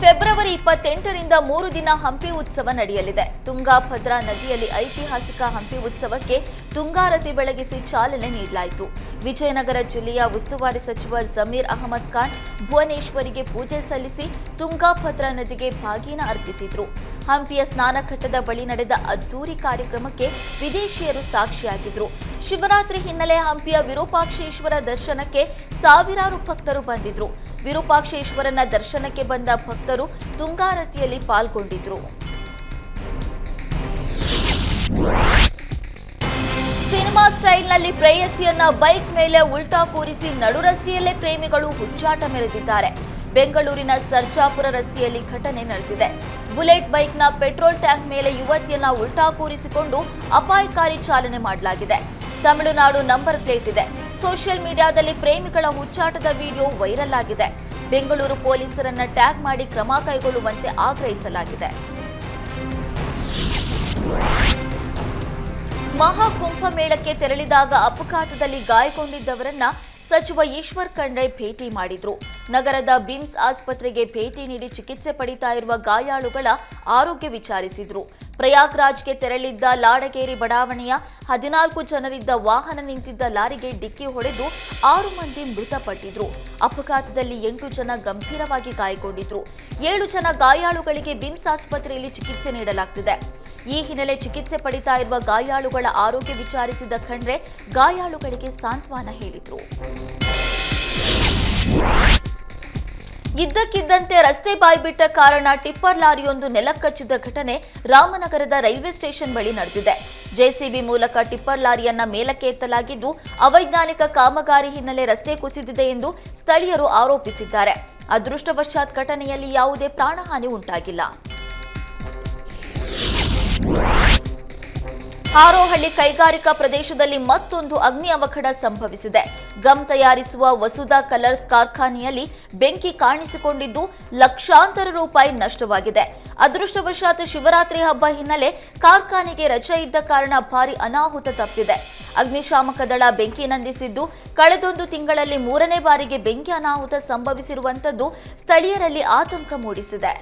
February 28ರಿಂದ 3 ದಿನ ಹಂಪಿ ಉತ್ಸವ ನಡೆಯಲಿದೆ. ತುಂಗಾಭದ್ರಾ ನದಿಯಲ್ಲಿ ಐತಿಹಾಸಿಕ ಹಂಪಿ ಉತ್ಸವಕ್ಕೆ ತುಂಗಾರತಿ ಬೆಳಗಿಸಿ ಚಾಲನೆ ನೀಡಲಾಯಿತು. ವಿಜಯನಗರ ಜಿಲ್ಲೆಯ ಉಸ್ತುವಾರಿ ಸಚಿವ ಜಮೀರ್ ಅಹಮದ್ ಖಾನ್ ಭುವನೇಶ್ವರಿಗೆ ಪೂಜೆ ಸಲ್ಲಿಸಿ ತುಂಗಾಭದ್ರಾ ನದಿಗೆ ಬಾಗಿನ ಅರ್ಪಿಸಿದರು. ಹಂಪಿಯ ಸ್ನಾನಘಟ್ಟದ ಬಳಿ ನಡೆದ ಅದ್ದೂರಿ ಕಾರ್ಯಕ್ರಮಕ್ಕೆ ವಿದೇಶಿಯರು ಸಾಕ್ಷಿಯಾಗಿದ್ದರು. ಶಿವರಾತ್ರಿ ಹಿನ್ನೆಲೆ ಹಂಪಿಯ ವಿರೂಪಾಕ್ಷೇಶ್ವರ ದರ್ಶನಕ್ಕೆ ಸಾವಿರಾರು ಭಕ್ತರು ಬಂದಿದ್ರು. ವಿರೂಪಾಕ್ಷೇಶ್ವರನ ದರ್ಶನಕ್ಕೆ ಬಂದ ಭಕ್ತರು ತುಂಗಾರತಿಯಲ್ಲಿ ಪಾಲ್ಗೊಂಡಿದ್ರು. ಸಿನಿಮಾ ಸ್ಟೈಲ್ನಲ್ಲಿ ಪ್ರೇಯಸಿಯನ್ನ ಬೈಕ್ ಮೇಲೆ ಉಲ್ಟಾ ಕೂರಿಸಿ ನಡುರಸ್ತೆಯಲ್ಲೇ ಪ್ರೇಮಿಗಳು ಹುಚ್ಚಾಟ ಮೆರೆದಿದ್ದಾರೆ. ಬೆಂಗಳೂರಿನ ಸರ್ಜಾಪುರ ರಸ್ತೆಯಲ್ಲಿ ಘಟನೆ ನಡೆದಿದೆ. ಬುಲೆಟ್ ಬೈಕ್ನ ಪೆಟ್ರೋಲ್ ಟ್ಯಾಂಕ್ ಮೇಲೆ ಯುವತಿಯನ್ನ ಉಲ್ಟಾ ಕೂರಿಸಿಕೊಂಡು ಅಪಾಯಕಾರಿ ಚಾಲನೆ ಮಾಡಲಾಗಿದೆ. ತಮಿಳುನಾಡು ನಂಬರ್ ಪ್ಲೇಟ್ ಇದೆ. ಸೋಷಿಯಲ್ ಮೀಡಿಯಾದಲ್ಲಿ ಪ್ರೇಮಿಗಳ ಹುಚ್ಚಾಟದ ವಿಡಿಯೋ ವೈರಲ್ ಆಗಿದೆ. ಬೆಂಗಳೂರು ಪೊಲೀಸರನ್ನ ಟ್ಯಾಗ್ ಮಾಡಿ ಕ್ರಮ ಕೈಗೊಳ್ಳುವಂತೆ ಆಗ್ರಹಿಸಲಾಗಿದೆ. ಮಹಾಕುಂಭಮೇಳಕ್ಕೆ ತೆರಳಿದಾಗ ಅಪಘಾತದಲ್ಲಿ ಗಾಯಗೊಂಡಿದ್ದವರನ್ನ ಸಚಿವ ಈಶ್ವರ್ ಖಂಡ್ರೆ ಭೇಟಿ ಮಾಡಿದ್ರು. ನಗರದ ಬಿಮ್ಸ್ ಆಸ್ಪತ್ರೆಗೆ ಭೇಟಿ ನೀಡಿ ಚಿಕಿತ್ಸೆ ಪಡಿತಾ ಇರುವ ಗಾಯಾಳುಗಳ ಆರೋಗ್ಯ ವಿಚಾರಿಸಿದ್ರು. ಪ್ರಯಾಗ್ರಾಜ್ಗೆ ತೆರಳಿದ್ದ ಲಾಡಗೇರಿ ಬಡಾವಣೆಯ 14 ಜನರಿದ್ದ ವಾಹನ ನಿಂತಿದ್ದ ಲಾರಿಗೆ ಡಿಕ್ಕಿ ಹೊಡೆದು 6 ಮಂದಿ ಮೃತಪಟ್ಟಿದ್ರು. ಅಪಘಾತದಲ್ಲಿ 8 ಜನ ಗಂಭೀರವಾಗಿ ಗಾಯಗೊಂಡಿದ್ರು. 7 ಜನ ಗಾಯಾಳುಗಳಿಗೆ ಬಿಮ್ಸ್ ಆಸ್ಪತ್ರೆಯಲ್ಲಿ ಚಿಕಿತ್ಸೆ ನೀಡಲಾಗ್ತಿದೆ. ಈ ಹಿನ್ನೆಲೆ ಚಿಕಿತ್ಸೆ ಪಡಿತಾ ಇರುವ ಗಾಯಾಳುಗಳ ಆರೋಗ್ಯ ವಿಚಾರಿಸಿದ ಖಂಡ್ರೆ ಗಾಯಾಳುಗಳಿಗೆ ಸಾಂತ್ವನ ಹೇಳಿದ್ರು. ಇದ್ದಕ್ಕಿದ್ದಂತೆ ರಸ್ತೆ ಬಾಯ್ಬಿಟ್ಟ ಕಾರಣ ಟಿಪ್ಪರ್ ಲಾರಿಯೊಂದು ನೆಲಕ್ಕಚ್ಚಿದ ಘಟನೆ ರಾಮನಗರದ ರೈಲ್ವೆ ಸ್ಟೇಷನ್ ಬಳಿ ನಡೆದಿದೆ. ಜೆಸಿಬಿ ಮೂಲಕ ಟಿಪ್ಪರ್ ಲಾರಿಯನ್ನ ಮೇಲಕ್ಕೆ ಎತ್ತಲಾಗಿದ್ದು, ಅವೈಜ್ಞಾನಿಕ ಕಾಮಗಾರಿ ಹಿನ್ನೆಲೆ ರಸ್ತೆ ಕುಸಿದಿದೆ ಎಂದು ಸ್ಥಳೀಯರು ಆರೋಪಿಸಿದ್ದಾರೆ. ಅದೃಷ್ಟವಶಾತ್ ಘಟನೆಯಲ್ಲಿ ಯಾವುದೇ ಪ್ರಾಣಹಾನಿ ಉಂಟಾಗಿಲ್ಲ. ಹಾರೋಹಳ್ಳಿ ಕೈಗಾರಿಕಾ ಪ್ರದೇಶದಲ್ಲಿ ಮತ್ತೊಂದು ಅಗ್ನಿ ಅವಘಡ ಸಂಭವಿಸಿದೆ. ಗಮ್ ತಯಾರಿಸುವ ವಸುಧಾ ಕಲರ್ಸ್ ಕಾರ್ಖಾನೆಯಲ್ಲಿ ಬೆಂಕಿ ಕಾಣಿಸಿಕೊಂಡಿದ್ದು ಲಕ್ಷಾಂತರ ರೂಪಾಯಿ ನಷ್ಟವಾಗಿದೆ. ಅದೃಷ್ಟವಶಾತ್ ಶಿವರಾತ್ರಿ ಹಬ್ಬ ಹಿನ್ನೆಲೆ ಕಾರ್ಖಾನೆಗೆ ರಜೆ ಇದ್ದ ಕಾರಣ ಭಾರಿ ಅನಾಹುತ ತಪ್ಪಿದೆ. ಅಗ್ನಿಶಾಮಕ ದಳ ಬೆಂಕಿ ನಂದಿಸಿದ್ದು, ಕಳೆದೊಂದು ತಿಂಗಳಲ್ಲಿ 3ನೇ ಬಾರಿಗೆ ಬೆಂಕಿ ಅನಾಹುತ ಸಂಭವಿಸಿರುವಂತದ್ದು ಸ್ಥಳೀಯರಲ್ಲಿ ಆತಂಕ ಮೂಡಿಸಿದೆ.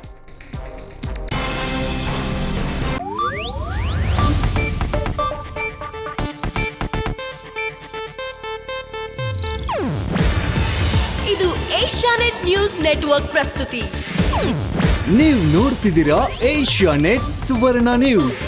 ಇದು ಏಷ್ಯಾನೆಟ್ ನ್ಯೂಸ್ ನೆಟ್ವರ್ಕ್ ಪ್ರಸ್ತುತಿ. ನೀವು ನೋಡ್ತಿದ್ದೀರಾ ಏಷ್ಯಾನೆಟ್ ಸುವರ್ಣ ನ್ಯೂಸ್.